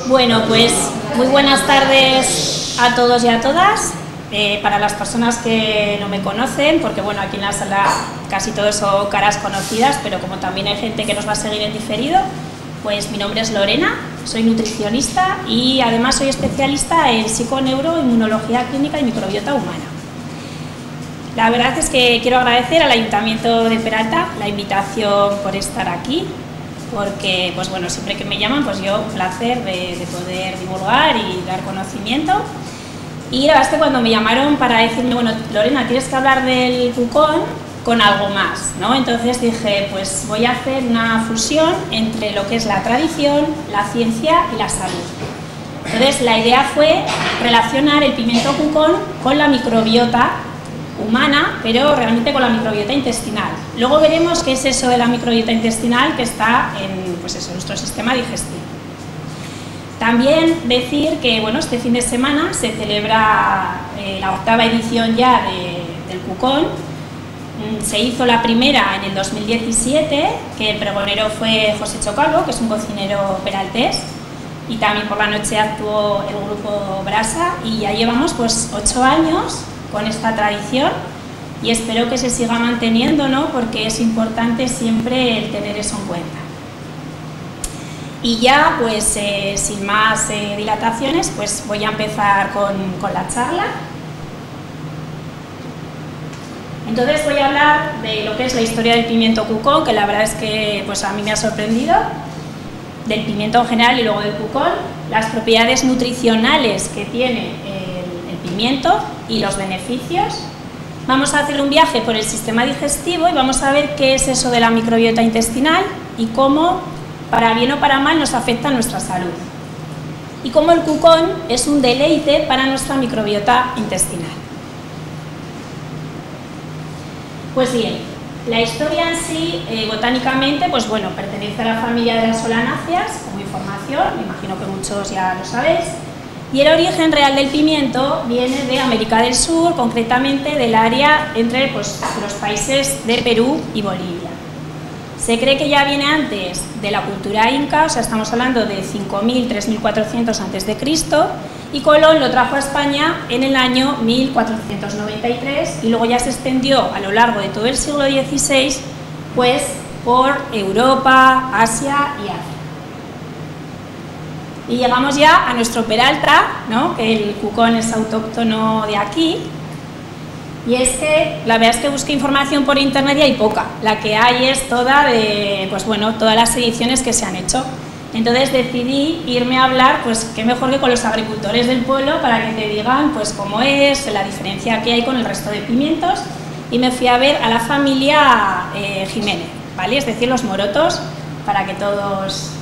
Bueno, pues muy buenas tardes a todos y a todas. Para las personas que no me conocen, porque bueno, aquí en la sala casi todos son caras conocidas, pero como también hay gente que nos va a seguir en diferido, pues mi nombre es Lorena, soy nutricionista y además soy especialista en psiconeuroinmunología clínica y microbiota humana. La verdad es que quiero agradecer al Ayuntamiento de Peralta la invitación por estar aquí, porque pues bueno, siempre que me llaman, pues yo un placer de poder divulgar y dar conocimiento. Y la verdad es que cuando me llamaron para decirme, bueno, Lorena, tienes que hablar del Cucón con algo más, ¿no? Entonces dije, pues voy a hacer una fusión entre lo que es la tradición, la ciencia y la salud. Entonces la idea fue relacionar el pimiento Cucón con la microbiota humana, pero realmente con la microbiota intestinal. Luego veremos qué es eso de la microbiota intestinal que está en, pues eso, nuestro sistema digestivo. También decir que bueno, este fin de semana se celebra la 8ª edición ya del Cucón. Se hizo la primera en el 2017, que el pregonero fue José Chocalvo, que es un cocinero peraltés, y también por la noche actuó el grupo Brasa, y ya llevamos pues 8 años con esta tradición y espero que se siga manteniendo, ¿no? Porque es importante siempre el tener eso en cuenta. Y ya, pues sin más dilataciones, pues voy a empezar con la charla. Entonces voy a hablar de lo que es la historia del pimiento Cucón, que la verdad es que pues a mí me ha sorprendido, del pimiento en general y luego del Cucón, las propiedades nutricionales que tiene el pimiento y los beneficios. Vamos a hacer un viaje por el sistema digestivo y vamos a ver qué es eso de la microbiota intestinal y cómo, para bien o para mal, nos afecta a nuestra salud. Y cómo el Cucón es un deleite para nuestra microbiota intestinal. Pues bien, la historia en sí, botánicamente, pues bueno, pertenece a la familia de las solanáceas, como información, me imagino que muchos ya lo sabéis. Y el origen real del pimiento viene de América del Sur, concretamente del área entre pues, los países de Perú y Bolivia. Se cree que ya viene antes de la cultura inca, o sea, estamos hablando de 5.000, 3.400 a.C., y Colón lo trajo a España en el año 1493 y luego ya se extendió a lo largo de todo el siglo XVI, pues por Europa, Asia y África. Y llegamos ya a nuestro Peralta, ¿no? Que el Cucón es autóctono de aquí. Y es que la verdad es que busqué información por internet y hay poca. La que hay es toda de, pues bueno, todas las ediciones que se han hecho. Entonces decidí irme a hablar, pues qué mejor que con los agricultores del pueblo para que te digan pues cómo es, la diferencia que hay con el resto de pimientos. Y me fui a ver a la familia Jiménez, ¿vale? Es decir, los morotos, para que todos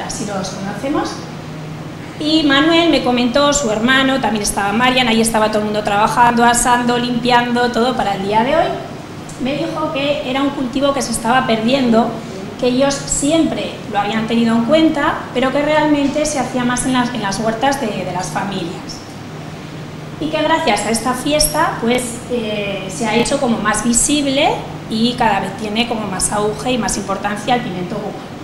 así los conocemos. Y Manuel me comentó, su hermano, también estaba Marian, ahí estaba todo el mundo trabajando, asando, limpiando, todo para el día de hoy. Me dijo que era un cultivo que se estaba perdiendo, que ellos siempre lo habían tenido en cuenta, pero que realmente se hacía más en las huertas de las familias. Y que gracias a esta fiesta pues se ha hecho como más visible y cada vez tiene como más auge y más importancia el pimiento Cucón.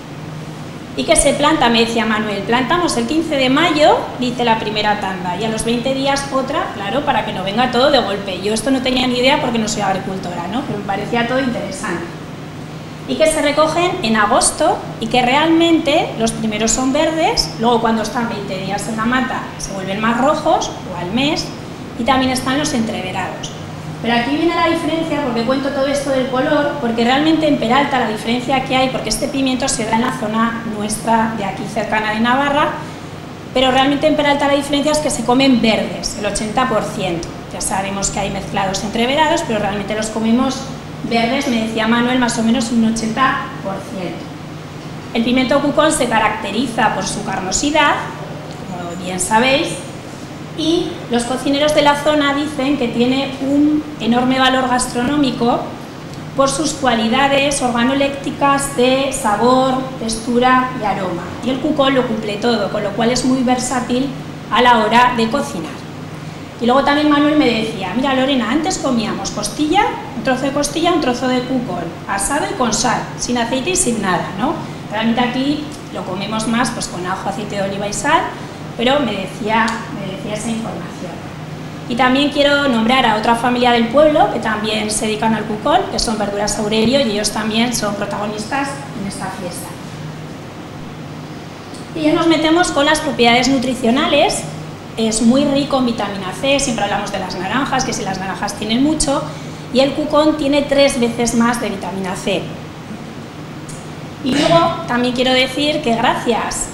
Y que se planta, me decía Manuel, plantamos el 15 de mayo, dice la primera tanda, y a los 20 días otra, claro, para que no venga todo de golpe. Yo esto no tenía ni idea porque no soy agricultora, ¿no? Pero me parecía todo interesante. Y que se recogen en agosto y que realmente los primeros son verdes, luego cuando están 20 días en la mata se vuelven más rojos, o al mes, y también están los entreverados. Pero aquí viene la diferencia, porque cuento todo esto del color, porque realmente en Peralta la diferencia que hay, porque este pimiento se da en la zona nuestra de aquí cercana de Navarra, pero realmente en Peralta la diferencia es que se comen verdes, el 80%. Ya sabemos que hay mezclados entreverados, pero realmente los comemos verdes, me decía Manuel, más o menos un 80%. El pimiento Cucón se caracteriza por su carnosidad, como bien sabéis, y los cocineros de la zona dicen que tiene un enorme valor gastronómico por sus cualidades organolépticas de sabor, textura y aroma. Y el Cucón lo cumple todo, con lo cual es muy versátil a la hora de cocinar. Y luego también Manuel me decía, mira Lorena, antes comíamos costilla, un trozo de costilla, un trozo de Cucón, asado y con sal, sin aceite y sin nada, ¿no? Realmente aquí lo comemos más pues con ajo, aceite de oliva y sal, pero me decía esa información. Y también quiero nombrar a otra familia del pueblo que también se dedican al cucón, que son Verduras Aurelio, y ellos también son protagonistas en esta fiesta. Y ya nos metemos con las propiedades nutricionales. Es muy rico en vitamina C, siempre hablamos de las naranjas, que si las naranjas tienen mucho, y el cucón tiene 3 veces más de vitamina C. Y luego también quiero decir que gracias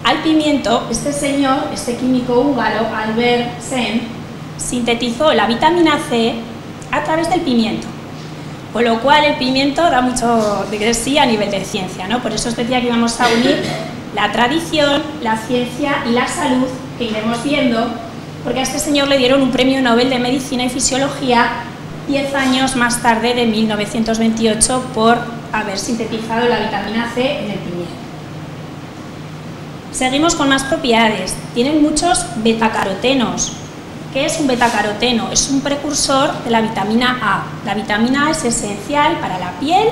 al pimiento, este señor, este químico húngaro, Albert Sen, sintetizó la vitamina C a través del pimiento, con lo cual el pimiento da mucho de sí a nivel de ciencia, ¿no? Por eso os decía que íbamos a unir la tradición, la ciencia y la salud, que iremos viendo, porque a este señor le dieron un premio Nobel de Medicina y Fisiología 10 años más tarde, de 1928, por haber sintetizado la vitamina C en el pimiento. Seguimos con más propiedades. Tienen muchos betacarotenos. ¿Qué es un betacaroteno? Es un precursor de la vitamina A. La vitamina A es esencial para la piel,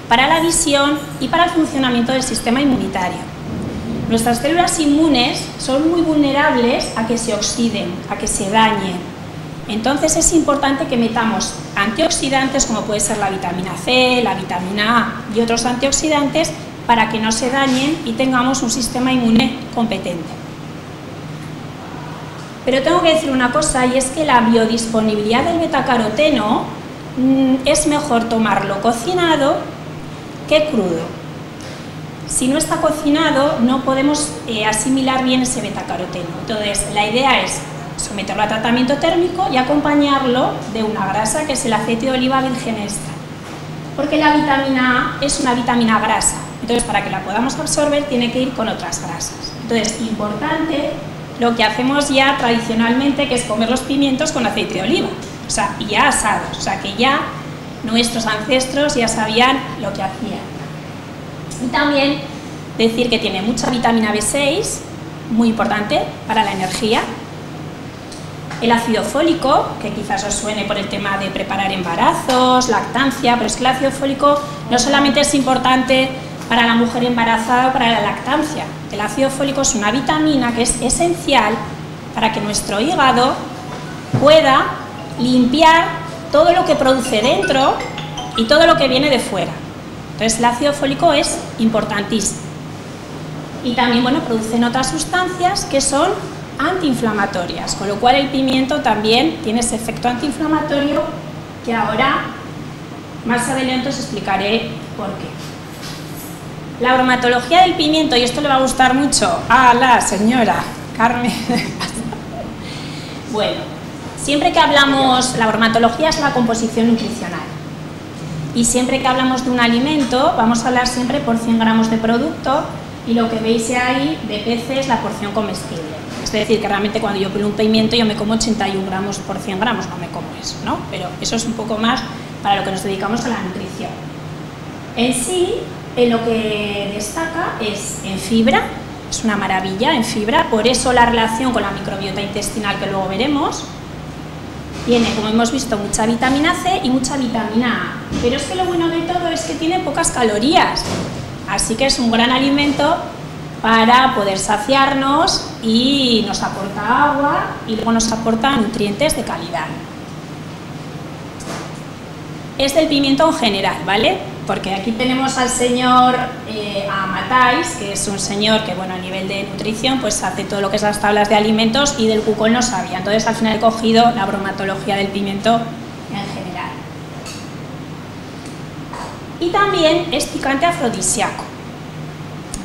para la visión y para el funcionamiento del sistema inmunitario. Nuestras células inmunes son muy vulnerables a que se oxiden, a que se dañen. Entonces es importante que metamos antioxidantes, como puede ser la vitamina C, la vitamina A y otros antioxidantes, para que no se dañen y tengamos un sistema inmune competente. Pero tengo que decir una cosa, y es que la biodisponibilidad del betacaroteno es mejor tomarlo cocinado que crudo. Si no está cocinado, no podemos asimilar bien ese betacaroteno. Entonces, la idea es someterlo a tratamiento térmico y acompañarlo de una grasa, que es el aceite de oliva virgen extra. Porque la vitamina A es una vitamina grasa. Entonces, para que la podamos absorber, tiene que ir con otras grasas. Entonces, importante lo que hacemos ya tradicionalmente, que es comer los pimientos con aceite de oliva, o sea, y ya asados, o sea, que ya nuestros ancestros ya sabían lo que hacían. Y también decir que tiene mucha vitamina B6, muy importante para la energía. El ácido fólico, que quizás os suene por el tema de preparar embarazos, lactancia, pero es que el ácido fólico no solamente es importante para la mujer embarazada o para la lactancia. El ácido fólico es una vitamina que es esencial para que nuestro hígado pueda limpiar todo lo que produce dentro y todo lo que viene de fuera. Entonces el ácido fólico es importantísimo. Y también, bueno, producen otras sustancias que son antiinflamatorias, con lo cual el pimiento también tiene ese efecto antiinflamatorio que ahora, más adelante, os explicaré por qué. La aromatología del pimiento, y esto le va a gustar mucho a la señora Carmen. Bueno, siempre que hablamos, la aromatología es la composición nutricional. Y siempre que hablamos de un alimento, vamos a hablar siempre por 100 gramos de producto, y lo que veis ahí de PC es la porción comestible. Es decir, que realmente cuando yo pelo un pimiento yo me como 81 gramos por 100 gramos, no me como eso, ¿no? Pero eso es un poco más para lo que nos dedicamos a la nutrición. En sí, lo que destaca es en fibra, es una maravilla en fibra, por eso la relación con la microbiota intestinal que luego veremos. Tiene, como hemos visto, mucha vitamina C y mucha vitamina A, pero es que lo bueno de todo es que tiene pocas calorías, así que es un gran alimento para poder saciarnos y nos aporta agua y luego nos aporta nutrientes de calidad. Es del pimiento en general, ¿vale? Porque aquí tenemos al señor Amatais, que es un señor que, bueno, a nivel de nutrición, pues hace todo lo que es las tablas de alimentos, y del cucón no sabía. Entonces, al final he cogido la bromatología del pimiento en general. Y también es picante afrodisíaco.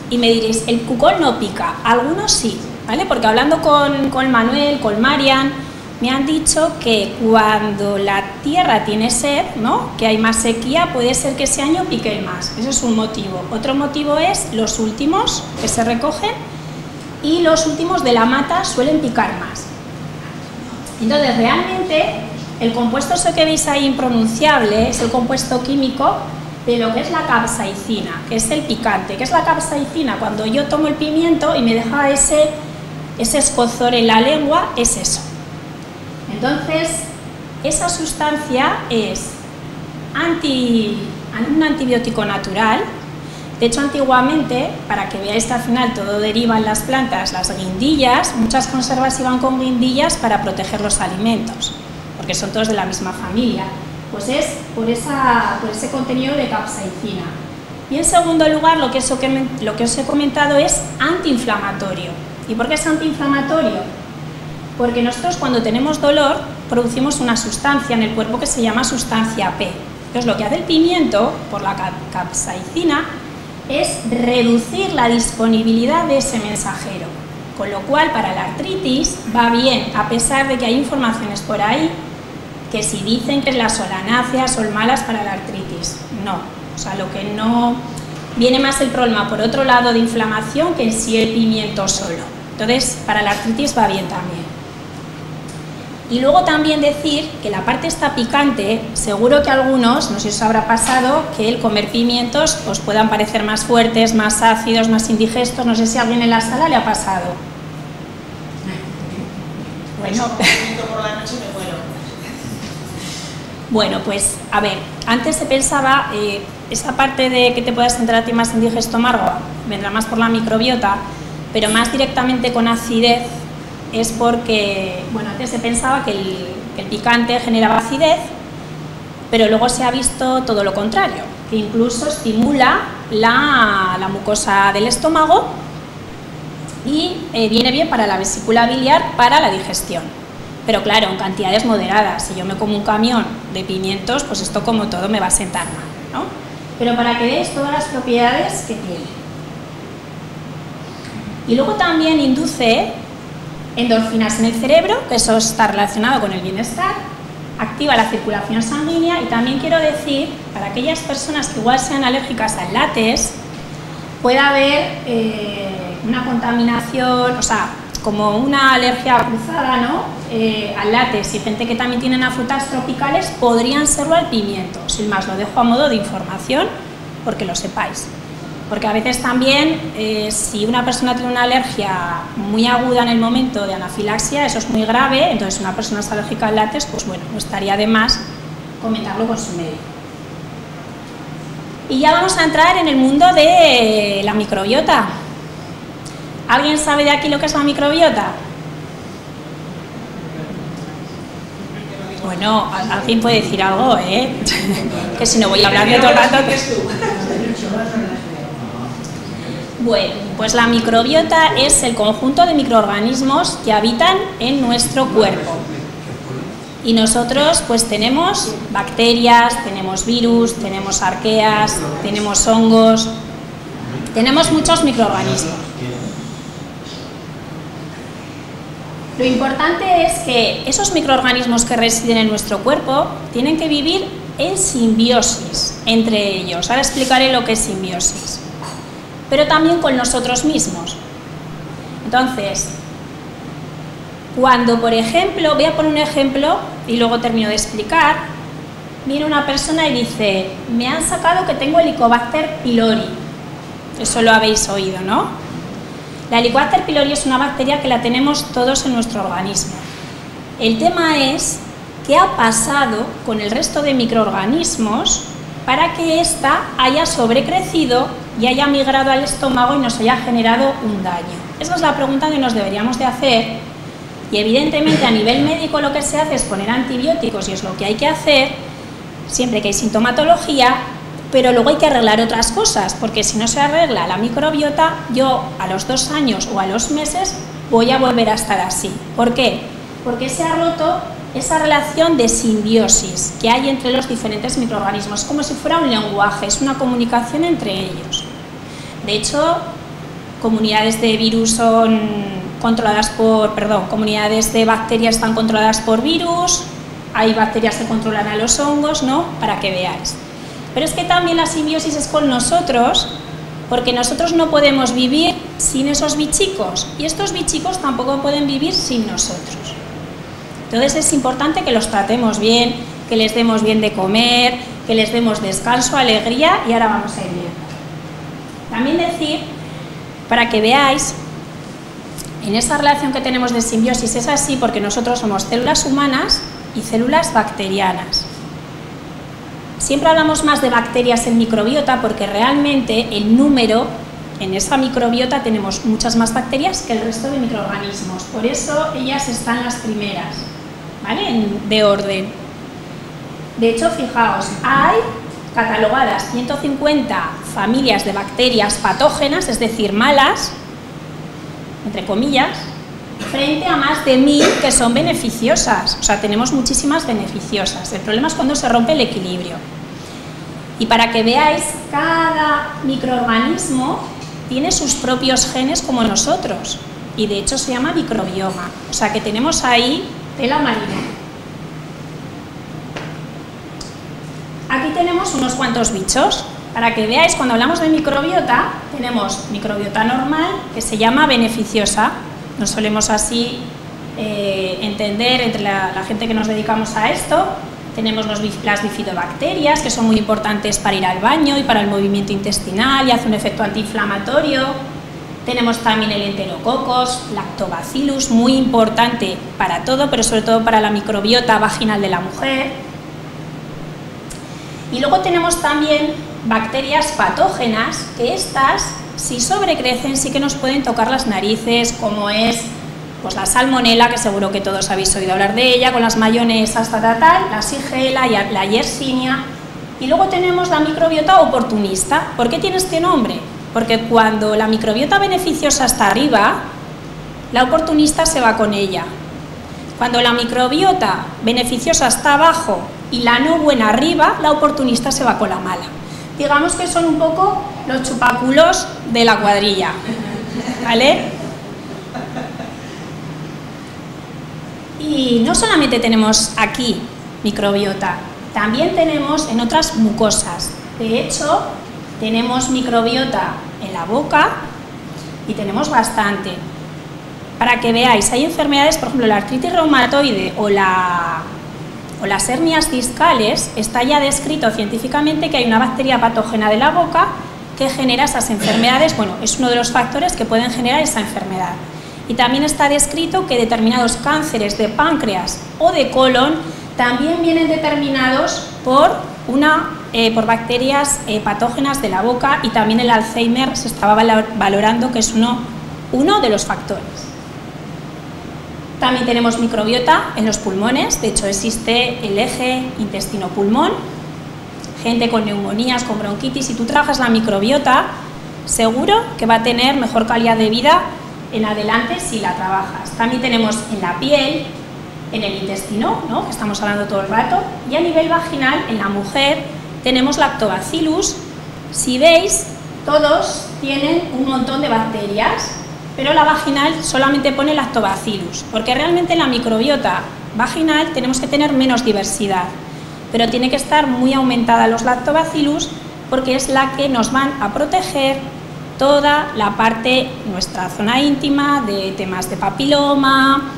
Y me diréis, ¿el cucón no pica? Algunos sí, ¿vale? Porque hablando con Manuel, con Marian, me han dicho que cuando la tierra tiene sed, ¿no?, que hay más sequía, puede ser que ese año pique más. Eso es un motivo. Otro motivo es los últimos que se recogen, y los últimos de la mata suelen picar más. Entonces, realmente, el compuesto ese que veis ahí impronunciable es el compuesto químico de lo que es la capsaicina, que es el picante. ¿Qué es la capsaicina? Cuando yo tomo el pimiento y me deja ese escozor en la lengua, es eso. Entonces, esa sustancia es un antibiótico natural De hecho, antiguamente, para que veáis que al final todo deriva en las plantas, las guindillas, muchas conservas iban con guindillas para proteger los alimentos, porque son todos de la misma familia. Pues es por ese contenido de capsaicina. Y en segundo lugar, lo que os he comentado es antiinflamatorio. ¿Y por qué es antiinflamatorio? Porque nosotros cuando tenemos dolor producimos una sustancia en el cuerpo que se llama sustancia P. Entonces lo que hace el pimiento, por la capsaicina, es reducir la disponibilidad de ese mensajero. Con lo cual para la artritis va bien, a pesar de que hay informaciones por ahí que si dicen que las solanáceas son malas para la artritis. No, o sea, lo que no viene más el problema por otro lado de inflamación que en sí el pimiento solo. Entonces, para la artritis va bien también. Y luego también decir que la parte está picante, seguro que a algunos, no sé si os habrá pasado, que el comer pimientos os puedan parecer más fuertes, más ácidos, más indigestos, no sé si a alguien en la sala le ha pasado. Bueno, por la noche me muero. Bueno, pues a ver, antes se pensaba, esa parte de que te puedas sentir a ti más indigesto amargo vendrá más por la microbiota, pero más directamente con acidez es porque, bueno, antes se pensaba que el picante generaba acidez, pero luego se ha visto todo lo contrario, que incluso estimula la mucosa del estómago y viene bien para la vesícula biliar, para la digestión. Pero claro, en cantidades moderadas. Si yo me como un camión de pimientos, pues esto como todo me va a sentar mal, ¿no? Pero para que veáis todas las propiedades que tiene. Y luego también induce endorfinas en el cerebro, que eso está relacionado con el bienestar, activa la circulación sanguínea y también quiero decir, para aquellas personas que igual sean alérgicas al látex, puede haber una contaminación, o sea, como una alergia cruzada, ¿no? Al látex, y gente que también tienen a frutas tropicales podrían serlo al pimiento. Sin más, lo dejo a modo de información porque lo sepáis. Porque a veces también, si una persona tiene una alergia muy aguda en el momento de anafilaxia, eso es muy grave, entonces una persona es alérgica al látex, pues bueno, no estaría de más comentarlo con su médico. Y ya vamos a entrar en el mundo de la microbiota. ¿Alguien sabe de aquí lo que es la microbiota? Bueno, alguien puede decir algo, ¿eh? Que si no voy a hablar de todo el rato. Bueno, pues la microbiota es el conjunto de microorganismos que habitan en nuestro cuerpo. Y nosotros pues tenemos bacterias, tenemos virus, tenemos arqueas, tenemos hongos, tenemos muchos microorganismos. Lo importante es que esos microorganismos que residen en nuestro cuerpo tienen que vivir en simbiosis entre ellos. Ahora explicaré lo que es simbiosis. Pero también con nosotros mismos. Entonces, cuando, por ejemplo, voy a poner un ejemplo y luego termino de explicar, viene una persona y dice, me han sacado que tengo Helicobacter pylori. Eso lo habéis oído, ¿no? La Helicobacter pylori es una bacteria que la tenemos todos en nuestro organismo. El tema es qué ha pasado con el resto de microorganismos para que ésta haya sobrecrecido y haya migrado al estómago y nos haya generado un daño. Esa es la pregunta que nos deberíamos de hacer y evidentemente a nivel médico lo que se hace es poner antibióticos y es lo que hay que hacer siempre que hay sintomatología, pero luego hay que arreglar otras cosas, porque si no se arregla la microbiota, yo a los 2 años o a los meses voy a volver a estar así. ¿Por qué? Porque se ha roto esa relación de simbiosis que hay entre los diferentes microorganismos, como si fuera un lenguaje, es una comunicación entre ellos. De hecho, comunidades de virus son controladas por, comunidades de bacterias están controladas por virus, hay bacterias que controlan a los hongos, ¿no? Para que veáis. Pero es que también la simbiosis es con nosotros, porque nosotros no podemos vivir sin esos bichicos, y estos bichicos tampoco pueden vivir sin nosotros. Entonces es importante que los tratemos bien, que les demos bien de comer, que les demos descanso, alegría, y ahora vamos a ir viendo. También decir, para que veáis, en esa relación que tenemos de simbiosis es así porque nosotros somos células humanas y células bacterianas. Siempre hablamos más de bacterias en microbiota porque realmente el número, en esa microbiota tenemos muchas más bacterias que el resto de microorganismos, por eso ellas están las primeras, ¿vale? De orden. De hecho, fijaos, hay catalogadas 150 familias de bacterias patógenas, es decir, malas, entre comillas, frente a más de 1000 que son beneficiosas. O sea, tenemos muchísimas beneficiosas. El problema es cuando se rompe el equilibrio. Y para que veáis, cada microorganismo tiene sus propios genes como nosotros. Y de hecho se llama microbioma. O sea que tenemos ahí tela marina. Aquí tenemos unos cuantos bichos. Para que veáis, cuando hablamos de microbiota, tenemos microbiota normal, que se llama beneficiosa. Nos solemos así entender entre la gente que nos dedicamos a esto. Tenemos las bifidobacterias, que son muy importantes para ir al baño y para el movimiento intestinal y hace un efecto antiinflamatorio. Tenemos también el enterococos, lactobacillus, muy importante para todo, pero sobre todo para la microbiota vaginal de la mujer. Y luego tenemos también bacterias patógenas, que estas, si sobrecrecen, sí que nos pueden tocar las narices, como es pues la salmonela, que seguro que todos habéis oído hablar de ella, con las mayonesas, la shigella, la yersinia. Y luego tenemos la microbiota oportunista. ¿Por qué tiene este nombre? Porque cuando la microbiota beneficiosa está arriba, la oportunista se va con ella. Cuando la microbiota beneficiosa está abajo y la no buena arriba, la oportunista se va con la mala. Digamos que son un poco los chupaculos de la cuadrilla, ¿vale? Y no solamente tenemos aquí microbiota, también tenemos en otras mucosas. De hecho, tenemos microbiota en la boca y tenemos bastante. Para que veáis, hay enfermedades, por ejemplo, la artritis reumatoide o las hernias discales, está ya descrito científicamente que hay una bacteria patógena de la boca que genera esas enfermedades. Bueno, es uno de los factores que pueden generar esa enfermedad. Y también está descrito que determinados cánceres de páncreas o de colon también vienen determinados por bacterias patógenas de la boca, y también el Alzheimer se estaba valorando que es uno de los factores. También tenemos microbiota en los pulmones, de hecho existe el eje intestino-pulmón. Gente con neumonías, con bronquitis, si tú trabajas la microbiota, seguro que va a tener mejor calidad de vida en adelante si la trabajas. También tenemos en la piel, en el intestino, ¿no?, que estamos hablando todo el rato, y a nivel vaginal, en la mujer, tenemos lactobacillus. Si veis, todos tienen un montón de bacterias, pero la vaginal solamente pone lactobacillus, porque realmente en la microbiota vaginal tenemos que tener menos diversidad, pero tiene que estar muy aumentada los lactobacillus porque es la que nos van a proteger toda la parte, nuestra zona íntima, de temas de papiloma,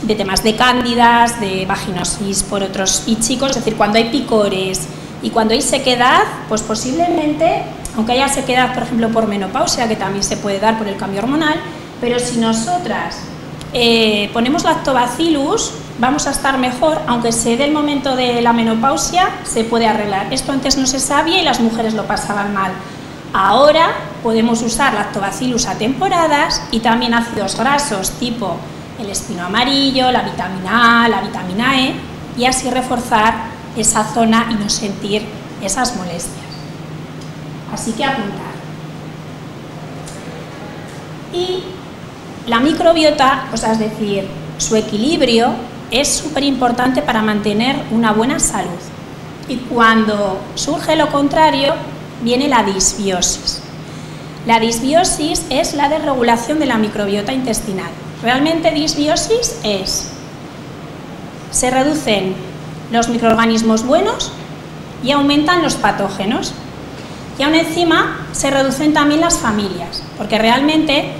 de temas de cándidas, de vaginosis por otros y chicos, es decir, cuando hay picores y cuando hay sequedad, pues posiblemente, aunque haya sequedad, por ejemplo, por menopausia, que también se puede dar por el cambio hormonal, pero si nosotras ponemos lactobacillus, vamos a estar mejor, aunque se dé el momento de la menopausia, se puede arreglar. Esto antes no se sabía y las mujeres lo pasaban mal. Ahora podemos usar lactobacillus a temporadas y también ácidos grasos tipo el espino amarillo, la vitamina A, la vitamina E, y así reforzar esa zona y no sentir esas molestias. Así que apuntar. Y la microbiota, o sea, es decir, su equilibrio es súper importante para mantener una buena salud. Y cuando surge lo contrario, viene la disbiosis. La disbiosis es la desregulación de la microbiota intestinal. Realmente disbiosis se reducen los microorganismos buenos y aumentan los patógenos. Y aún encima se reducen también las familias, porque realmente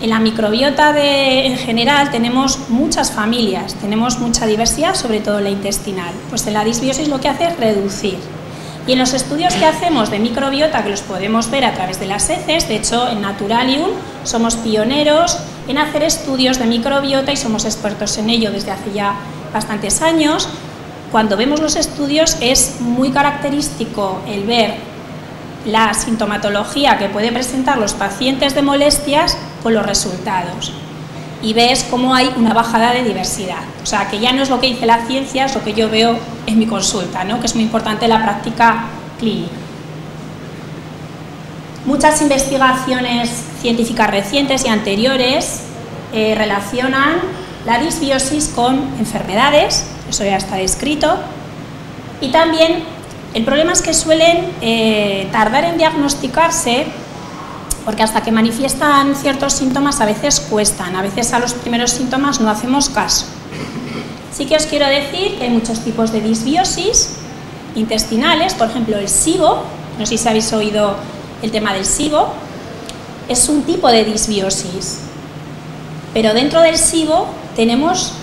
en la microbiota en general tenemos muchas familias, tenemos mucha diversidad, sobre todo la intestinal. Pues en la disbiosis lo que hace es reducir. Y en los estudios que hacemos de microbiota, que los podemos ver a través de las heces, de hecho en Naturalium somos pioneros en hacer estudios de microbiota y somos expertos en ello desde hace ya bastantes años, cuando vemos los estudios es muy característico el ver la sintomatología que puede presentar los pacientes de molestias con los resultados. Y ves cómo hay una bajada de diversidad. O sea, que ya no es lo que dice la ciencia, es lo que yo veo en mi consulta, ¿no? Que es muy importante la práctica clínica. Muchas investigaciones científicas recientes y anteriores relacionan la disbiosis con enfermedades, eso ya está descrito, y también el problema es que suelen tardar en diagnosticarse porque hasta que manifiestan ciertos síntomas a veces cuestan, a veces a los primeros síntomas no hacemos caso. Sí que os quiero decir que hay muchos tipos de disbiosis intestinales, por ejemplo el SIBO, no sé si habéis oído el tema del SIBO, es un tipo de disbiosis, pero dentro del SIBO tenemos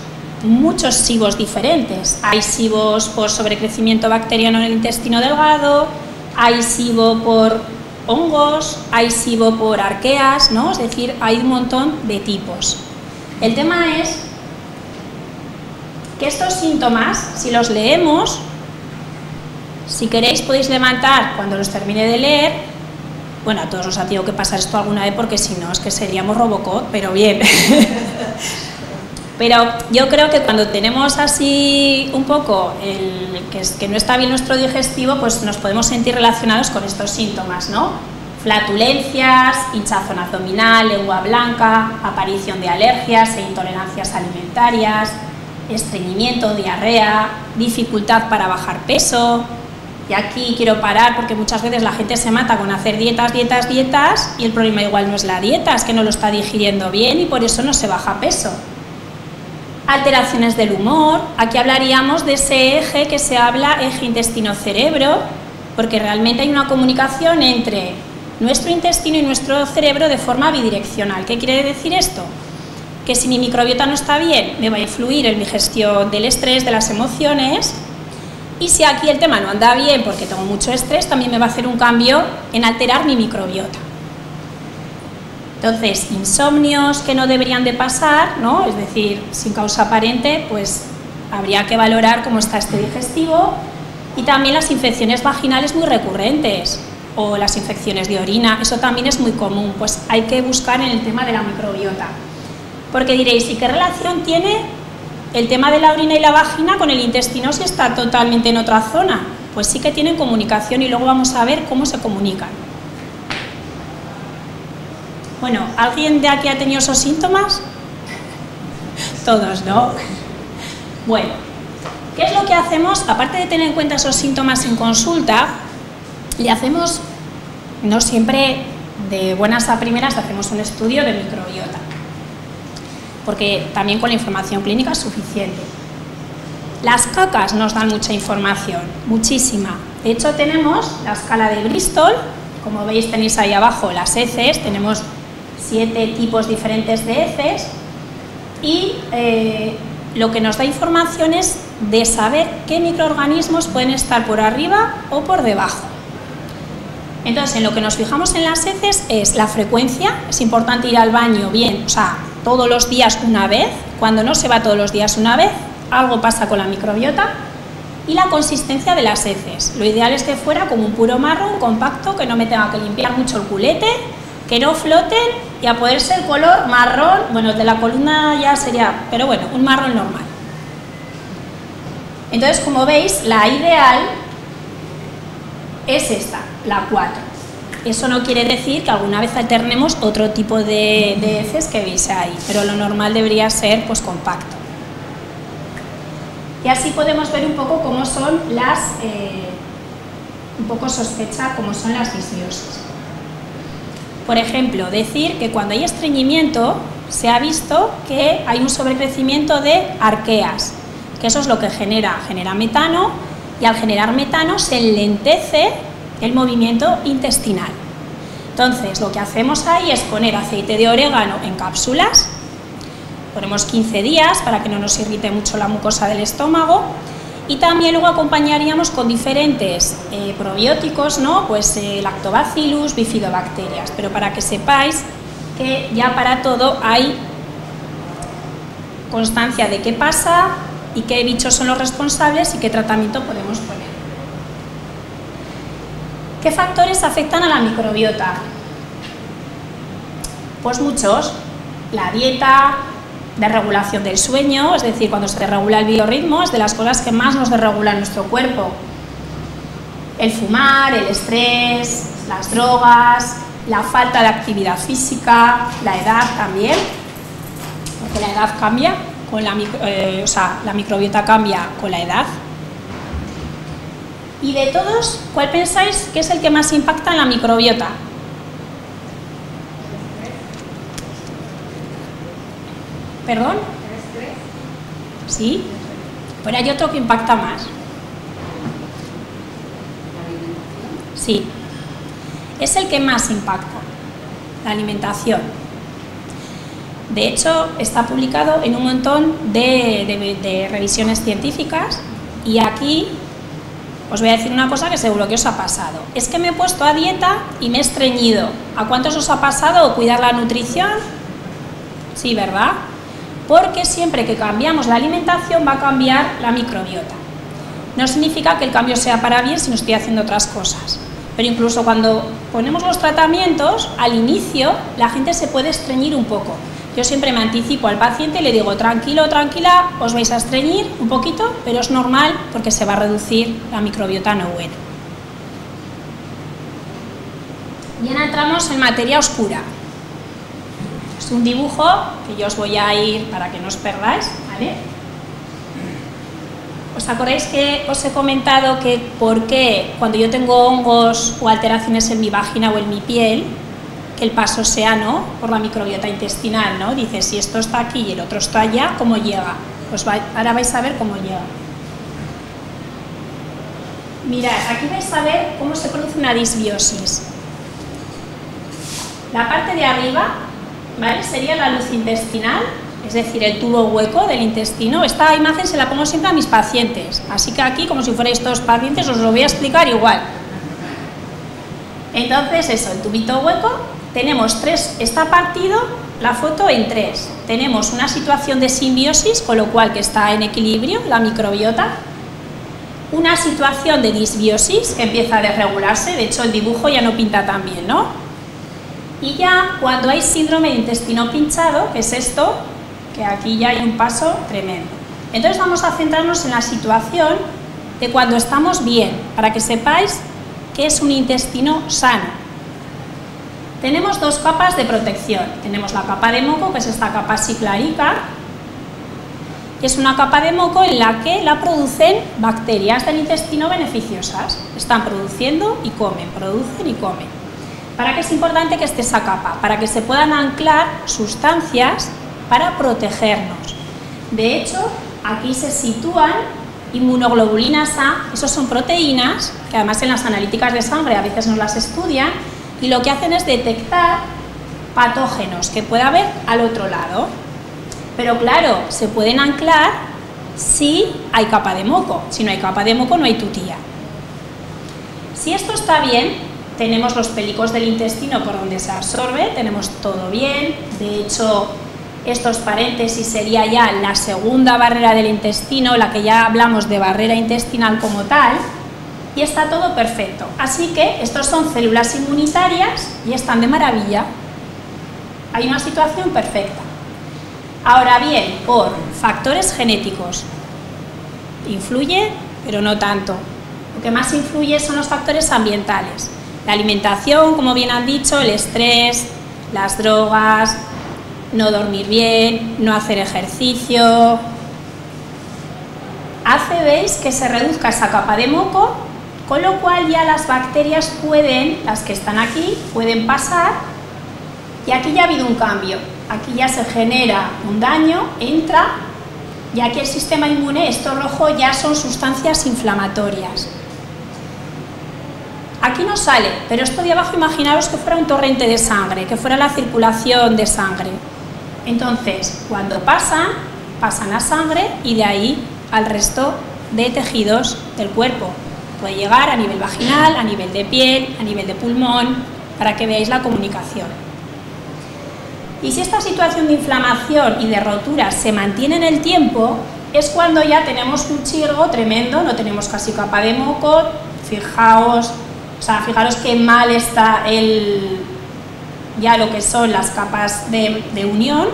muchos SIBOs diferentes. Hay SIBOs por sobrecrecimiento bacteriano en el intestino delgado, hay SIBO por hongos, hay SIBO por arqueas, ¿no? Es decir, hay un montón de tipos. El tema es que estos síntomas, si los leemos, si queréis podéis levantar cuando los termine de leer. Bueno, a todos os ha tenido que pasar esto alguna vez porque si no es que seríamos Robocop, pero bien. Pero yo creo que cuando tenemos así un poco que no está bien nuestro digestivo, pues nos podemos sentir relacionados con estos síntomas, ¿no? Flatulencias, hinchazón abdominal, lengua blanca, aparición de alergias e intolerancias alimentarias, estreñimiento, diarrea, dificultad para bajar peso. Y aquí quiero parar porque muchas veces la gente se mata con hacer dietas y el problema igual no es la dieta, es que no lo está digiriendo bien y por eso no se baja peso. Alteraciones del humor, aquí hablaríamos de ese eje que se habla, eje intestino-cerebro, porque realmente hay una comunicación entre nuestro intestino y nuestro cerebro de forma bidireccional. ¿Qué quiere decir esto? Que si mi microbiota no está bien, me va a influir en mi gestión del estrés, de las emociones, y si aquí el tema no anda bien porque tengo mucho estrés, también me va a hacer un cambio en alterar mi microbiota. Entonces, insomnios que no deberían de pasar, ¿no? Es decir, sin causa aparente, pues habría que valorar cómo está este digestivo, y también las infecciones vaginales muy recurrentes o las infecciones de orina, eso también es muy común, pues hay que buscar en el tema de la microbiota. Porque diréis, ¿y qué relación tiene el tema de la orina y la vagina con el intestino si está totalmente en otra zona? Pues sí que tienen comunicación y luego vamos a ver cómo se comunican. Bueno, ¿alguien de aquí ha tenido esos síntomas? Todos, ¿no? Bueno, ¿qué es lo que hacemos? Aparte de tener en cuenta esos síntomas en consulta, le hacemos, no siempre de buenas a primeras, hacemos un estudio de microbiota, porque también con la información clínica es suficiente. Las cacas nos dan mucha información, muchísima. De hecho, tenemos la escala de Bristol, como veis tenéis ahí abajo las heces, tenemos 7 tipos diferentes de heces, y lo que nos da información es de saber qué microorganismos pueden estar por arriba o por debajo. Entonces, en lo que nos fijamos en las heces es la frecuencia, es importante ir al baño bien, o sea, todos los días una vez. Cuando no se va todos los días una vez, algo pasa con la microbiota. Y la consistencia de las heces, lo ideal es que fuera como un puro marrón compacto, que no me tenga que limpiar mucho el culete, que no floten, y a poder ser color marrón, bueno, de la columna ya sería, pero bueno, un marrón normal. Entonces, como veis, la ideal es esta, la 4. Eso no quiere decir que alguna vez alternemos otro tipo de heces que veis ahí, pero lo normal debería ser pues compacto. Y así podemos ver un poco cómo son las, un poco sospecha cómo son las disbiosis. Por ejemplo, decir que cuando hay estreñimiento se ha visto que hay un sobrecrecimiento de arqueas, que eso es lo que genera metano, y al generar metano se enlentece el movimiento intestinal. Entonces, lo que hacemos ahí es poner aceite de orégano en cápsulas, ponemos 15 días para que no nos irrite mucho la mucosa del estómago, y también luego acompañaríamos con diferentes probióticos, ¿no? Pues lactobacillus, bifidobacterias, pero para que sepáis que ya para todo hay constancia de qué pasa y qué bichos son los responsables y qué tratamiento podemos poner. ¿Qué factores afectan a la microbiota? Pues muchos. La dieta, desregulación del sueño, es decir, cuando se desregula el biorritmo, es de las cosas que más nos desregulan nuestro cuerpo. El fumar, el estrés, las drogas, la falta de actividad física, la edad también, porque la edad cambia, con la microbiota cambia con la edad. Y de todos, ¿cuál pensáis que es el que más impacta en la microbiota? ¿Perdón? ¿Sí? Pero hay otro que impacta más. Sí. Es el que más impacta, la alimentación. De hecho, está publicado en un montón de revisiones científicas y aquí os voy a decir una cosa que seguro que os ha pasado. Es que me he puesto a dieta y me he estreñido. ¿A cuántos os ha pasado cuidar la nutrición? Sí, ¿verdad? Porque siempre que cambiamos la alimentación va a cambiar la microbiota. No significa que el cambio sea para bien si no estoy haciendo otras cosas. Pero incluso cuando ponemos los tratamientos, al inicio la gente se puede estreñir un poco. Yo siempre me anticipo al paciente y le digo, tranquilo, tranquila, os vais a estreñir un poquito, pero es normal porque se va a reducir la microbiota no buena. Y ahora entramos en materia oscura. Es un dibujo que yo os voy a ir para que no os perdáis, ¿vale? ¿Os acordáis que os he comentado que por qué cuando yo tengo hongos o alteraciones en mi vagina o en mi piel, que el paso sea, ¿no?, por la microbiota intestinal, ¿no? Dice, si esto está aquí y el otro está allá, ¿cómo llega? Pues ahora vais a ver cómo llega. Mirad, aquí vais a ver cómo se produce una disbiosis. La parte de arriba, ¿vale?, sería la luz intestinal, es decir, el tubo hueco del intestino. Esta imagen se la pongo siempre a mis pacientes, así que aquí, como si fuerais todos pacientes, os lo voy a explicar igual. Entonces, eso, el tubito hueco, tenemos tres, está partido la foto en tres. Tenemos una situación de simbiosis, con lo cual que está en equilibrio la microbiota. Una situación de disbiosis, que empieza a desregularse, de hecho el dibujo ya no pinta tan bien, ¿no? Y ya cuando hay síndrome de intestino pinchado, que es esto, que aquí ya hay un paso tremendo. Entonces vamos a centrarnos en la situación de cuando estamos bien, para que sepáis que es un intestino sano. Tenemos dos capas de protección. Tenemos la capa de moco, que es esta capa ciclarica, que es una capa de moco en la que la producen bacterias del intestino beneficiosas. Están produciendo y comen, producen y comen. ¿Para qué es importante que esté esa capa? Para que se puedan anclar sustancias para protegernos. De hecho, aquí se sitúan inmunoglobulinas A, esos son proteínas, que además en las analíticas de sangre a veces nos las estudian, y lo que hacen es detectar patógenos que pueda haber al otro lado. Pero claro, se pueden anclar si hay capa de moco. Si no hay capa de moco, no hay tutía. Si esto está bien, tenemos los pelicos del intestino por donde se absorbe, tenemos todo bien. De hecho, estos paréntesis sería ya la segunda barrera del intestino, la que ya hablamos de barrera intestinal como tal, y está todo perfecto. Así que estos son células inmunitarias y están de maravilla. Hay una situación perfecta. Ahora bien, por factores genéticos, influye, pero no tanto. Lo que más influye son los factores ambientales. La alimentación, como bien han dicho, el estrés, las drogas, no dormir bien, no hacer ejercicio, hace, veis, que se reduzca esa capa de moco, con lo cual ya las bacterias pueden, las que están aquí, pueden pasar, y aquí ya ha habido un cambio, aquí ya se genera un daño, entra, y aquí el sistema inmune, esto rojo ya son sustancias inflamatorias. Aquí no sale, pero esto de abajo imaginaros que fuera un torrente de sangre, que fuera la circulación de sangre. Entonces, cuando pasan a sangre y de ahí al resto de tejidos del cuerpo. Puede llegar a nivel vaginal, a nivel de piel, a nivel de pulmón, para que veáis la comunicación. Y si esta situación de inflamación y de rotura se mantiene en el tiempo, es cuando ya tenemos un chirgo tremendo, no tenemos casi capa de moco, fijaros que mal está ya lo que son las capas de unión,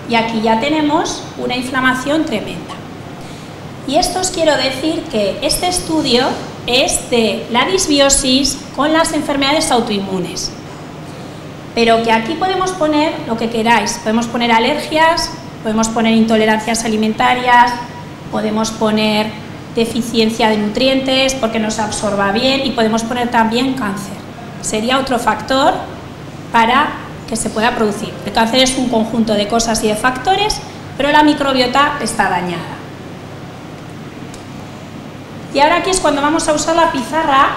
y aquí ya tenemos una inflamación tremenda. Y esto os quiero decir que este estudio es de la disbiosis con las enfermedades autoinmunes, pero que aquí podemos poner lo que queráis, podemos poner alergias, podemos poner intolerancias alimentarias, podemos poner deficiencia de nutrientes porque no se absorba bien, y podemos poner también cáncer. Sería otro factor para que se pueda producir. El cáncer es un conjunto de cosas y de factores, pero la microbiota está dañada. Y ahora aquí es cuando vamos a usar la pizarra,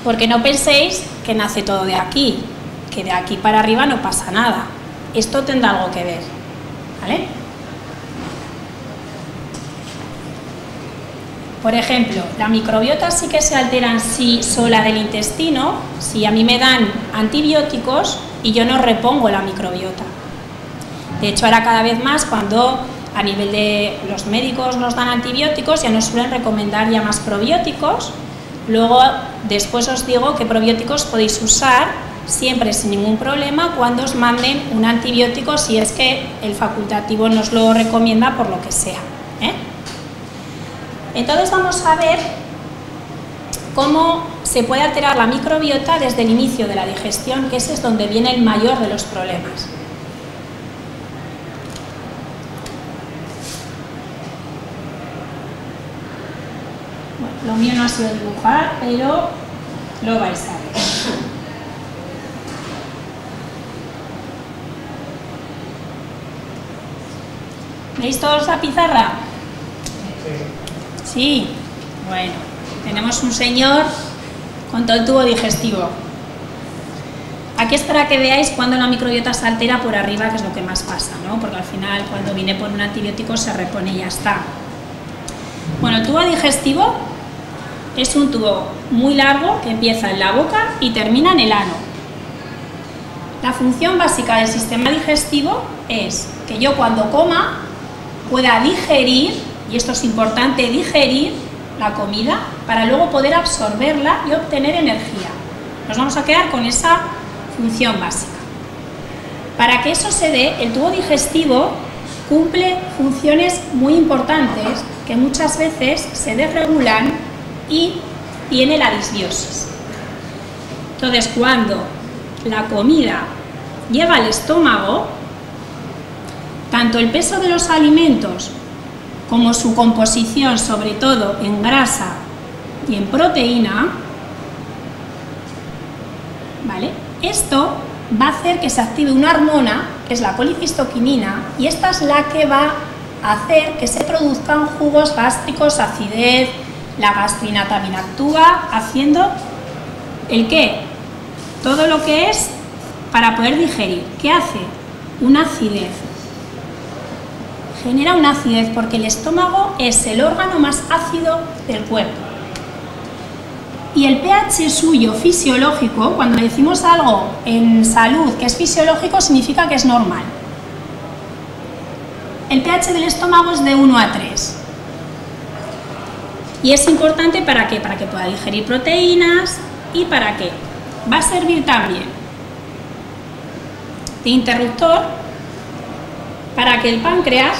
porque no penséis que nace todo de aquí, que de aquí para arriba no pasa nada. Esto tendrá algo que ver, ¿vale? Por ejemplo, la microbiota sí que se altera en sí sola del intestino si a mí me dan antibióticos y yo no repongo la microbiota. De hecho, ahora cada vez más, cuando a nivel de los médicos nos dan antibióticos, ya nos suelen recomendar ya más probióticos. Luego, después os digo qué probióticos podéis usar siempre sin ningún problema cuando os manden un antibiótico, si es que el facultativo nos lo recomienda por lo que sea, ¿eh? Entonces vamos a ver cómo se puede alterar la microbiota desde el inicio de la digestión, que ese es donde viene el mayor de los problemas. Bueno, lo mío no ha sido dibujar, pero lo vais a ver. ¿Veis todos la pizarra? Sí, bueno, tenemos un señor con todo el tubo digestivo. Aquí es para que veáis cuando la microbiota se altera por arriba, que es lo que más pasa, ¿no? Porque al final, cuando viene por un antibiótico, se repone y ya está. Bueno, el tubo digestivo es un tubo muy largo que empieza en la boca y termina en el ano. La función básica del sistema digestivo es que yo cuando coma pueda digerir, y esto es importante, digerir la comida para luego poder absorberla y obtener energía. Nos vamos a quedar con esa función básica. Para que eso se dé, el tubo digestivo cumple funciones muy importantes que muchas veces se desregulan y viene la disbiosis. Entonces, cuando la comida llega al estómago, tanto el peso de los alimentos como su composición, sobre todo en grasa y en proteína, ¿vale? Esto va a hacer que se active una hormona, que es la colicistoquinina, y esta es la que va a hacer que se produzcan jugos gástricos, acidez. La gastrina también actúa haciendo ¿el qué? Todo lo que es para poder digerir. ¿Qué hace? Una acidez. Genera una acidez porque el estómago es el órgano más ácido del cuerpo. Y el pH suyo fisiológico, cuando decimos algo en salud que es fisiológico, significa que es normal. El pH del estómago es de 1 a 3. Y es importante ¿para qué? Para que pueda digerir proteínas y para qué. Va a servir también de interruptor para que el páncreas,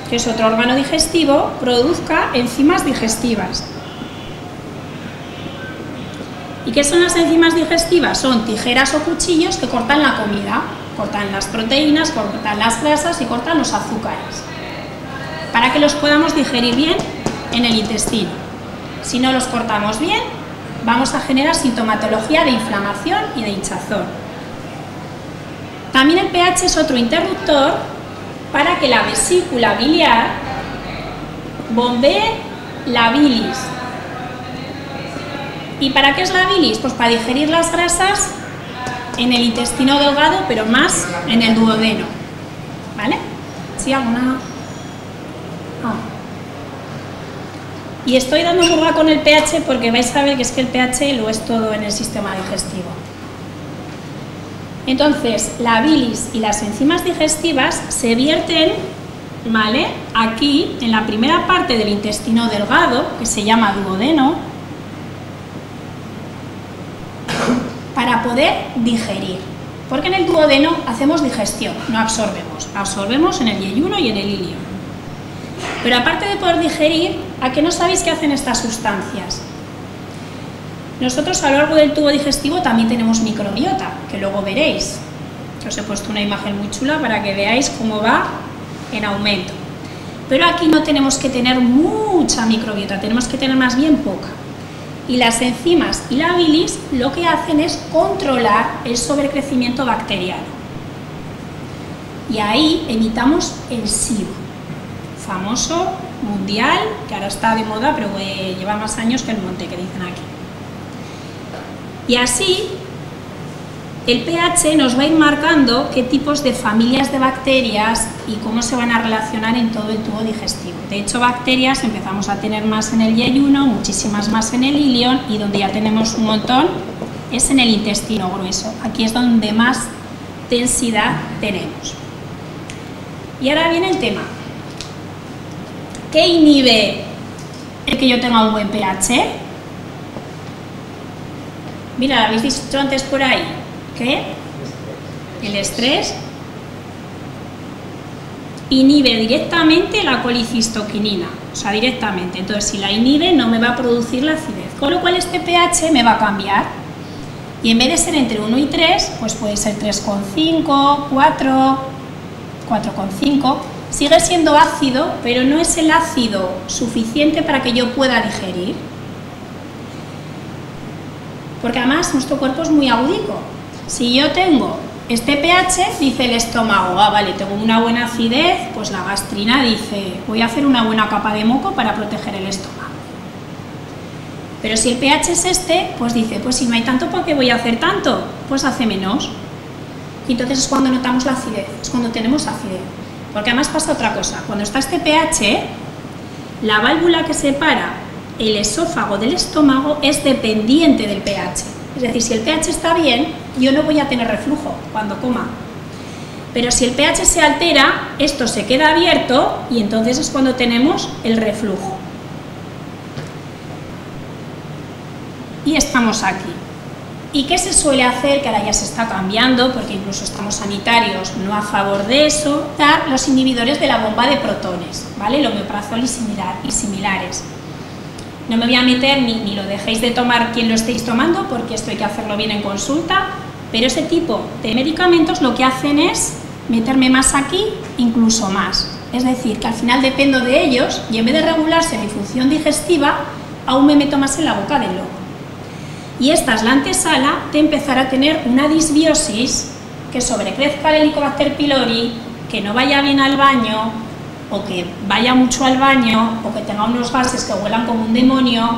que es otro órgano digestivo, produzca enzimas digestivas. ¿Y qué son las enzimas digestivas? Son tijeras o cuchillos que cortan la comida, cortan las proteínas, cortan las grasas y cortan los azúcares, para que los podamos digerir bien en el intestino. Si no los cortamos bien, vamos a generar sintomatología de inflamación y de hinchazón. También el pH es otro interruptor para que la vesícula biliar bombee la bilis. ¿Y para qué es la bilis? Pues para digerir las grasas en el intestino delgado, pero más en el duodeno. ¿Vale? ¿Sí? ¿Alguna? Y estoy dando burra con el pH porque vais a ver que es que el pH lo es todo en el sistema digestivo. Entonces, la bilis y las enzimas digestivas se vierten ¿vale? Aquí, en la primera parte del intestino delgado, que se llama duodeno, para poder digerir. Porque en el duodeno hacemos digestión, no absorbemos. Absorbemos en el yeyuno y en el ilion. Pero aparte de poder digerir, ¿a qué no sabéis qué hacen estas sustancias? Nosotros a lo largo del tubo digestivo también tenemos microbiota, que luego veréis. Os he puesto una imagen muy chula para que veáis cómo va en aumento. Pero aquí no tenemos que tener mucha microbiota, tenemos que tener más bien poca. Y las enzimas y la bilis lo que hacen es controlar el sobrecrecimiento bacteriano. Y ahí evitamos el SIBO, famoso, mundial, que ahora está de moda, pero lleva más años que el monte, que dicen aquí. Y así, el pH nos va a ir marcando qué tipos de familias de bacterias y cómo se van a relacionar en todo el tubo digestivo. De hecho, bacterias empezamos a tener más en el yeyuno, muchísimas más en el ilion, y donde ya tenemos un montón es en el intestino grueso. Aquí es donde más densidad tenemos. Y ahora viene el tema. ¿Qué inhibe el que yo tenga un buen pH? Mira, ¿lo habéis visto antes por ahí? ¿Qué? El estrés inhibe directamente la colicistoquinina, o sea, directamente. Entonces, si la inhibe, no me va a producir la acidez, con lo cual este pH me va a cambiar. Y en vez de ser entre 1 y 3, pues puede ser 3,5, 4, 4,5. Sigue siendo ácido, pero no es el ácido suficiente para que yo pueda digerir. Porque además nuestro cuerpo es muy agudico. Si yo tengo este pH, dice el estómago, ah, vale, tengo una buena acidez, pues la gastrina dice, voy a hacer una buena capa de moco para proteger el estómago. Pero si el pH es este, pues dice, pues si no hay tanto, ¿por qué voy a hacer tanto? Pues hace menos. Y entonces es cuando notamos la acidez, es cuando tenemos acidez. Porque además pasa otra cosa, cuando está este pH, la válvula que separa el esófago del estómago es dependiente del pH. Es decir, si el pH está bien, yo no voy a tener reflujo cuando coma. Pero si el pH se altera, esto se queda abierto y entonces es cuando tenemos el reflujo. Y estamos aquí. ¿Y qué se suele hacer? Que ahora ya se está cambiando, porque incluso estamos sanitarios no a favor de eso, dar los inhibidores de la bomba de protones, ¿vale? El omeprazol y similares. No me voy a meter ni lo dejéis de tomar quien lo estéis tomando, porque esto hay que hacerlo bien en consulta, pero ese tipo de medicamentos lo que hacen es meterme más aquí, incluso más. Es decir, que al final dependo de ellos y en vez de regularse mi función digestiva, aún me meto más en la boca del lobo. Y esta es la antesala de empezar a tener una disbiosis, que sobrecrezca el Helicobacter pylori, que no vaya bien al baño, o que vaya mucho al baño, o que tenga unos gases que huelan como un demonio,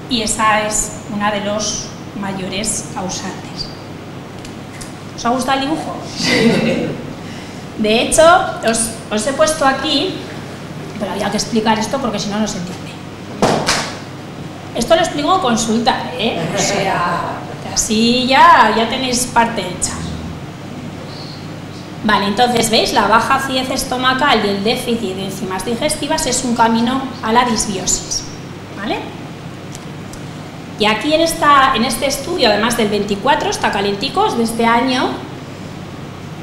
y esa es una de los mayores causantes. ¿Os ha gustado el dibujo? Sí. De hecho, os he puesto aquí, pero había que explicar esto porque si no, no se entiende. Esto lo explico en consulta, o sea, así ya tenéis parte hecha. Vale, entonces, ¿veis? La baja acidez estomacal y el déficit de enzimas digestivas es un camino a la disbiosis, ¿vale? Y aquí en este estudio, además del 24, está calentico, es de este año.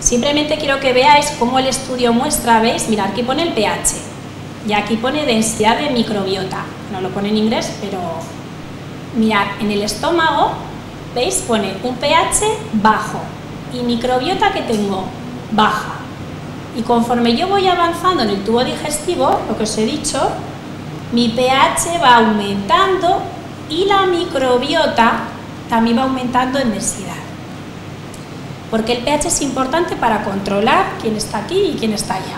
Simplemente quiero que veáis cómo el estudio muestra, ¿veis? Mirad, aquí pone el pH y aquí pone densidad de microbiota. No lo pone en inglés, pero mirad, en el estómago, ¿veis? Pone un pH bajo y microbiota que tengo baja. Y conforme yo voy avanzando en el tubo digestivo, lo que os he dicho, mi pH va aumentando y la microbiota también va aumentando en densidad. Porque el pH es importante para controlar quién está aquí y quién está allá.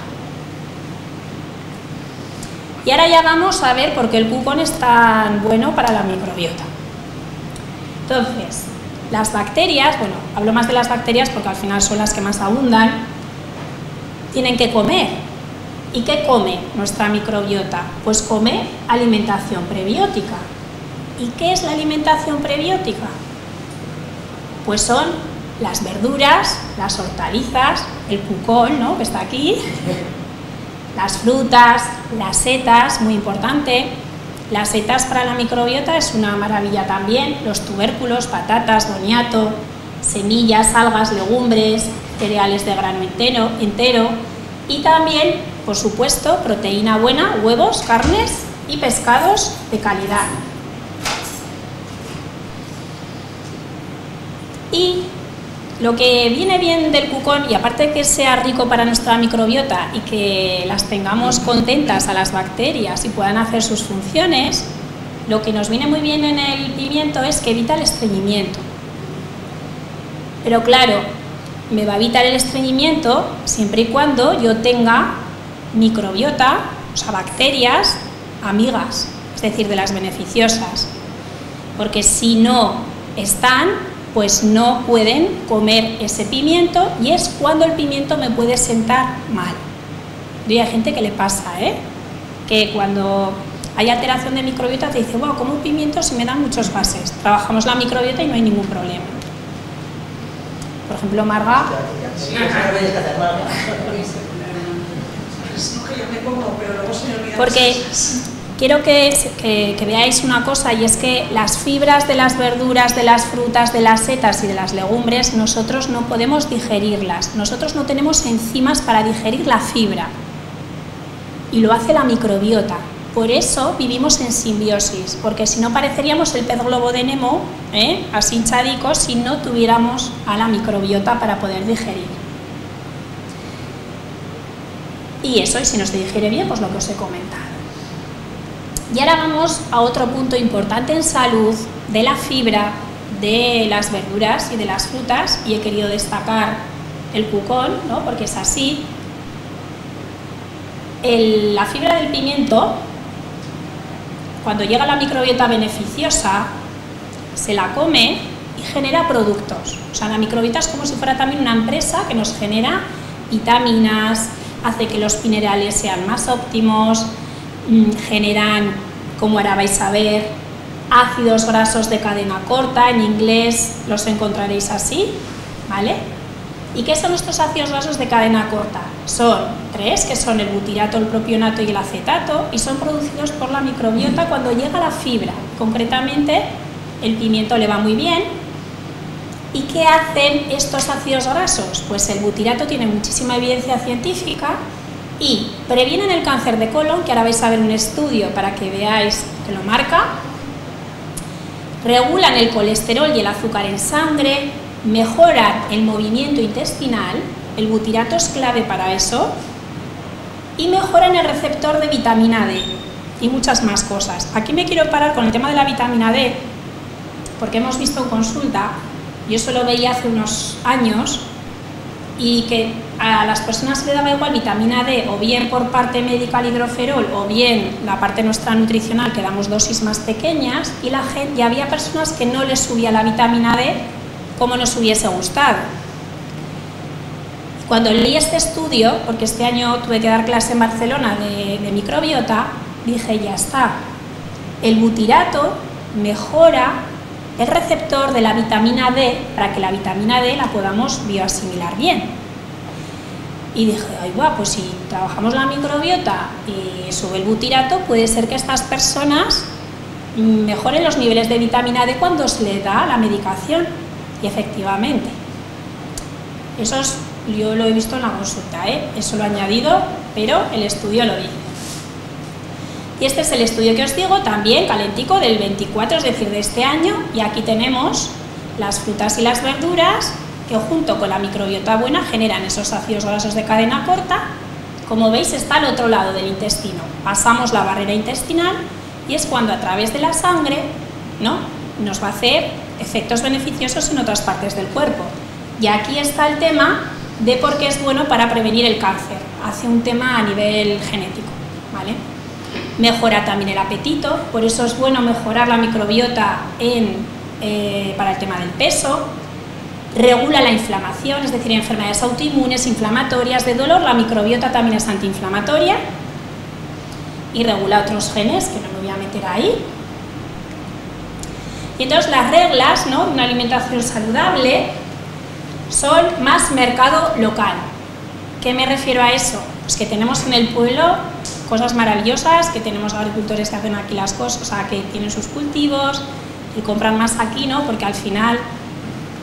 Y ahora ya vamos a ver por qué el cucón es tan bueno para la microbiota. Entonces, las bacterias, bueno, hablo más de las bacterias porque al final son las que más abundan, tienen que comer. ¿Y qué come nuestra microbiota? Pues come alimentación prebiótica. ¿Y qué es la alimentación prebiótica? Pues son las verduras, las hortalizas, el cucón, ¿no?, que está aquí, Las frutas, las setas, muy importante. Las setas para la microbiota es una maravilla también. Los tubérculos, patatas, boniato, semillas, algas, legumbres, cereales de grano entero y también, por supuesto, proteína buena, huevos, carnes y pescados de calidad. Y lo que viene bien del cucón, y aparte de que sea rico para nuestra microbiota y que las tengamos contentas a las bacterias y puedan hacer sus funciones, lo que nos viene muy bien en el pimiento es que evita el estreñimiento. Pero claro, me va a evitar el estreñimiento siempre y cuando yo tenga microbiota, o sea, bacterias amigas, es decir, de las beneficiosas. Porque si no están, pues no pueden comer ese pimiento y es cuando el pimiento me puede sentar mal. Y hay gente que le pasa, que cuando hay alteración de microbiota te dice, wow, como un pimiento si me dan muchos gases. Trabajamos la microbiota y no hay ningún problema. Por ejemplo, Marga. Porque quiero que veáis una cosa, y es que las fibras de las verduras, de las frutas, de las setas y de las legumbres, nosotros no podemos digerirlas. Nosotros no tenemos enzimas para digerir la fibra. Y lo hace la microbiota. Por eso vivimos en simbiosis, porque si no pareceríamos el pez globo de Nemo, así hinchadicos, si no tuviéramos a la microbiota para poder digerir. Y eso, y si nos digiere bien, pues lo que os he comentado. Y ahora vamos a otro punto importante en salud de la fibra, de las verduras y de las frutas, y he querido destacar el cucón, ¿no? Porque es así. La fibra del pimiento, cuando llega a la microbiota beneficiosa, se la come y genera productos. O sea, la microbiota es como si fuera también una empresa que nos genera vitaminas, hace que los minerales sean más óptimos, generan, como ahora vais a ver, ácidos grasos de cadena corta, en inglés los encontraréis así, ¿vale? ¿Y qué son estos ácidos grasos de cadena corta? Son 3, que son el butirato, el propionato y el acetato, y son producidos por la microbiota cuando llega la fibra. Concretamente, el pimiento le va muy bien. ¿Y qué hacen estos ácidos grasos? Pues el butirato tiene muchísima evidencia científica y previenen el cáncer de colon, que ahora vais a ver un estudio para que veáis que lo marca, regulan el colesterol y el azúcar en sangre, mejoran el movimiento intestinal, el butirato es clave para eso, y mejoran el receptor de vitamina D y muchas más cosas. Aquí me quiero parar con el tema de la vitamina D, porque hemos visto en consulta, yo eso lo veía hace unos años, y que a las personas le daba igual vitamina D, o bien por parte médica el hidroferol, o bien la parte nuestra nutricional, que damos dosis más pequeñas, y había personas que no les subía la vitamina D como nos hubiese gustado. Cuando leí este estudio, porque este año tuve que dar clase en Barcelona de microbiota, dije, ya está, el butirato mejora el receptor de la vitamina D para que la vitamina D la podamos bioasimilar bien. Y dije, ay, guau, pues si trabajamos la microbiota y sube el butirato, puede ser que estas personas mejoren los niveles de vitamina D cuando se les da la medicación. Y efectivamente, yo lo he visto en la consulta, eso lo he añadido, pero el estudio lo dice. Y este es el estudio que os digo, también calentico, del 24, es decir, de este año, y aquí tenemos las frutas y las verduras que junto con la microbiota buena generan esos ácidos grasos de cadena corta. Como veis, está al otro lado del intestino, pasamos la barrera intestinal y es cuando a través de la sangre, ¿no?, nos va a hacer efectos beneficiosos en otras partes del cuerpo. Y aquí está el tema de por qué es bueno para prevenir el cáncer, hace un tema a nivel genético, ¿vale? Mejora también el apetito, por eso es bueno mejorar la microbiota para el tema del peso. Regula la inflamación, es decir, enfermedades autoinmunes, inflamatorias, de dolor, la microbiota también es antiinflamatoria y regula otros genes que no me voy a meter ahí. Y entonces las reglas, ¿no?, de una alimentación saludable son más mercado local. ¿Qué me refiero a eso? Pues que tenemos en el pueblo cosas maravillosas, que tenemos agricultores que hacen aquí las cosas, o sea, que tienen sus cultivos, y compran más aquí, ¿no? Porque al final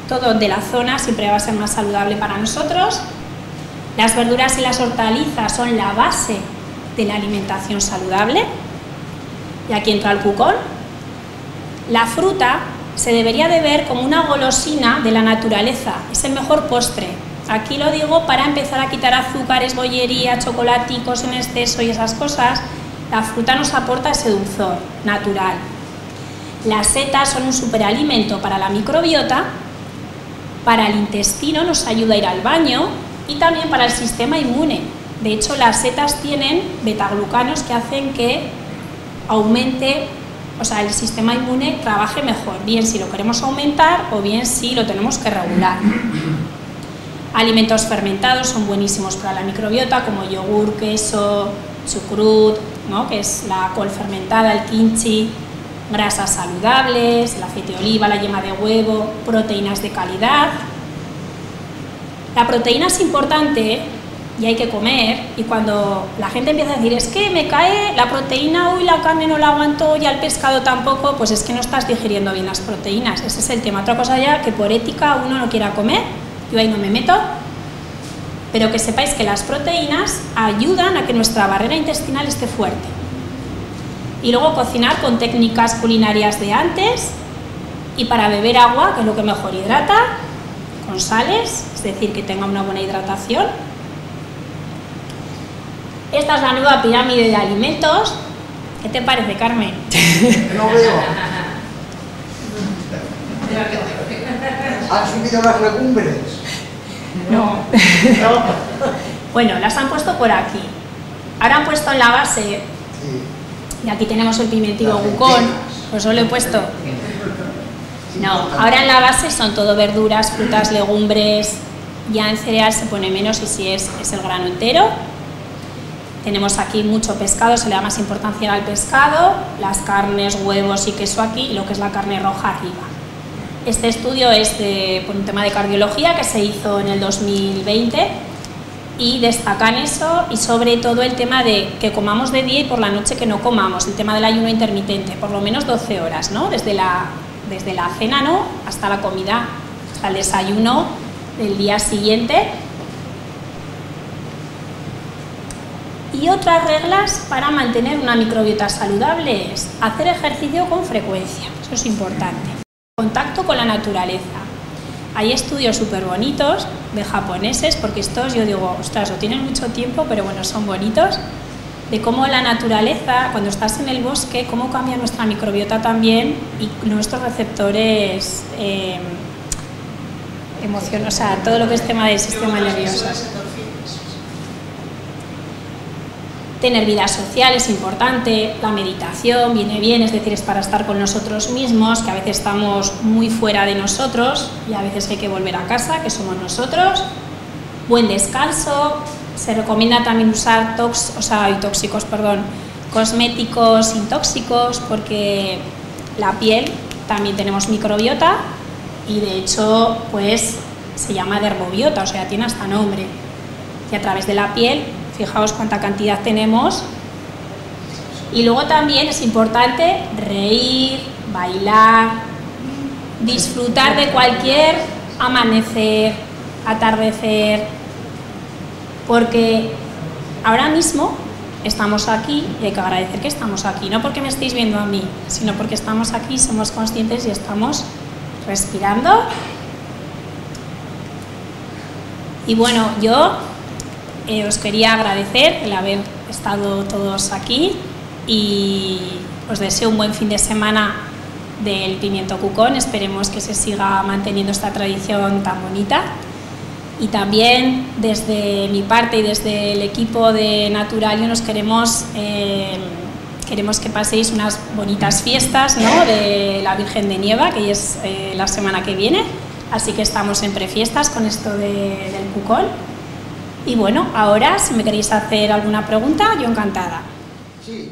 todo de la zona siempre va a ser más saludable para nosotros. Las verduras y las hortalizas son la base de la alimentación saludable. Y aquí entra el cucón. La fruta se debería de ver como una golosina de la naturaleza, es el mejor postre. Aquí lo digo para empezar a quitar azúcares, bollería, chocolaticos en exceso y esas cosas. La fruta nos aporta ese dulzor natural. Las setas son un superalimento para la microbiota, para el intestino, nos ayuda a ir al baño y también para el sistema inmune. De hecho, las setas tienen betaglucanos que hacen que aumente, o sea, el sistema inmune trabaje mejor, bien si lo queremos aumentar o bien si lo tenemos que regular. Alimentos fermentados son buenísimos para la microbiota, como yogur, queso, chucrut, ¿no? Que es la col fermentada, el kimchi, grasas saludables, el aceite de oliva, la yema de huevo, proteínas de calidad. La proteína es importante y hay que comer, y cuando la gente empieza a decir es que me cae la proteína, uy, la carne no la aguanto, y el pescado tampoco, pues es que no estás digiriendo bien las proteínas, ese es el tema. Otra cosa ya, que por ética uno no quiera comer, yo ahí no me meto, pero que sepáis que las proteínas ayudan a que nuestra barrera intestinal esté fuerte. Y luego cocinar con técnicas culinarias de antes, y para beber agua, que es lo que mejor hidrata, con sales, es decir, que tenga una buena hidratación. Esta es la nueva pirámide de alimentos. ¿Qué te parece, Carmen? No veo. ¿Han subido las legumbres? No. Bueno, las han puesto por aquí. Ahora han puesto en la base, Sí. y aquí tenemos el pimiento cucón, pues yo lo he puesto. No, ahora en la base son todo verduras, frutas, legumbres. Ya en cereal se pone menos y si es el grano entero. Tenemos aquí mucho pescado, se le da más importancia al pescado, las carnes, huevos y queso aquí, y lo que es la carne roja arriba. Este estudio es por un tema de cardiología que se hizo en el 2020 y destacan eso, y sobre todo el tema de que comamos de día y por la noche que no comamos, el tema del ayuno intermitente, por lo menos 12 horas, ¿no? Desde la cena, ¿no?, hasta la comida, hasta el desayuno del día siguiente. Y otras reglas para mantener una microbiota saludable es hacer ejercicio con frecuencia, eso es importante. Contacto con la naturaleza. Hay estudios súper bonitos de japoneses, porque estos yo digo, ostras, no tienen mucho tiempo, pero bueno, son bonitos, de cómo la naturaleza, cuando estás en el bosque, cómo cambia nuestra microbiota también y nuestros receptores emocionales, o sea, todo lo que es tema del sistema nervioso. Tener vida social es importante, la meditación viene bien, es decir, es para estar con nosotros mismos, que a veces estamos muy fuera de nosotros y a veces hay que volver a casa, que somos nosotros. Buen descanso, se recomienda también usar cosméticos sin tóxicos, porque la piel también tenemos microbiota y de hecho pues se llama dermobiota, o sea, tiene hasta nombre, y a través de la piel, fijaos cuánta cantidad tenemos. Y luego también es importante reír, bailar, disfrutar de cualquier amanecer, atardecer, porque ahora mismo estamos aquí y hay que agradecer que estamos aquí, no porque me estéis viendo a mí, sino porque estamos aquí, somos conscientes y estamos respirando. Y bueno, yo os quería agradecer el haber estado todos aquí y os deseo un buen fin de semana del pimiento cucón. Esperemos que se siga manteniendo esta tradición tan bonita. Y también desde mi parte y desde el equipo de Naturalio nos queremos que paséis unas bonitas fiestas, ¿no?, de la Virgen de Nieva, que es la semana que viene. Así que estamos en prefiestas con esto del cucón. Y bueno, ahora si me queréis hacer alguna pregunta, yo encantada. Sí.